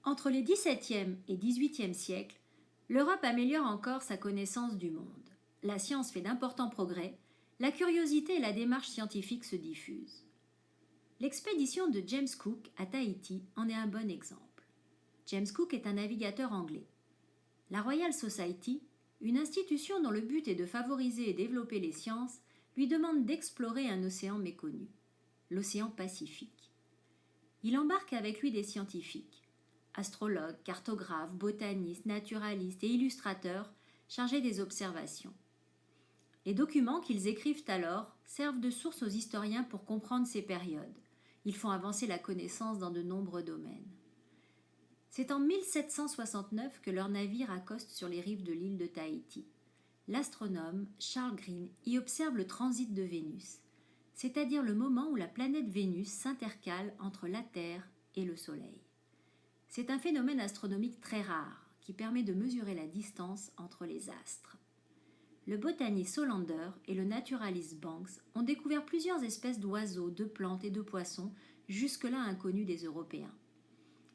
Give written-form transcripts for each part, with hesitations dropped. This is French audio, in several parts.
Entre les XVIIe et XVIIIe siècles, l'Europe améliore encore sa connaissance du monde. La science fait d'importants progrès, la curiosité et la démarche scientifique se diffusent. L'expédition de James Cook à Tahiti en est un bon exemple. James Cook est un navigateur anglais. La Royal Society, une institution dont le but est de favoriser et développer les sciences, lui demande d'explorer un océan méconnu, l'océan Pacifique. Il embarque avec lui des scientifiques, astrologues, cartographes, botanistes, naturalistes et illustrateurs chargés des observations. Les documents qu'ils écrivent alors servent de source aux historiens pour comprendre ces périodes. Ils font avancer la connaissance dans de nombreux domaines. C'est en 1769 que leur navire accoste sur les rives de l'île de Tahiti. L'astronome Charles Green y observe le transit de Vénus, c'est-à-dire le moment où la planète Vénus s'intercale entre la Terre et le Soleil. C'est un phénomène astronomique très rare qui permet de mesurer la distance entre les astres. Le botaniste Solander et le naturaliste Banks ont découvert plusieurs espèces d'oiseaux, de plantes et de poissons jusque-là inconnus des Européens.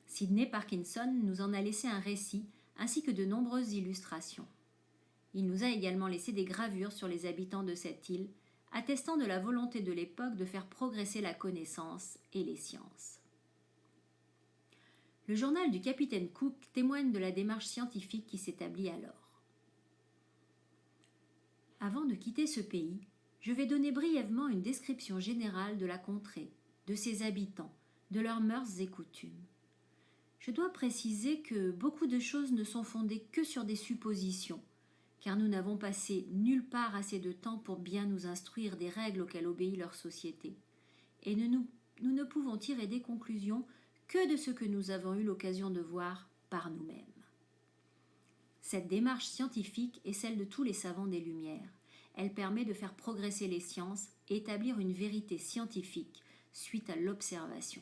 Sidney Parkinson nous en a laissé un récit ainsi que de nombreuses illustrations. Il nous a également laissé des gravures sur les habitants de cette île, attestant de la volonté de l'époque de faire progresser la connaissance et les sciences. Le journal du capitaine Cook témoigne de la démarche scientifique qui s'établit alors. Avant de quitter ce pays, je vais donner brièvement une description générale de la contrée, de ses habitants, de leurs mœurs et coutumes. Je dois préciser que beaucoup de choses ne sont fondées que sur des suppositions, car nous n'avons passé nulle part assez de temps pour bien nous instruire des règles auxquelles obéit leur société, et nous ne pouvons tirer des conclusions que de ce que nous avons eu l'occasion de voir par nous-mêmes. Cette démarche scientifique est celle de tous les savants des Lumières. Elle permet de faire progresser les sciences et établir une vérité scientifique suite à l'observation.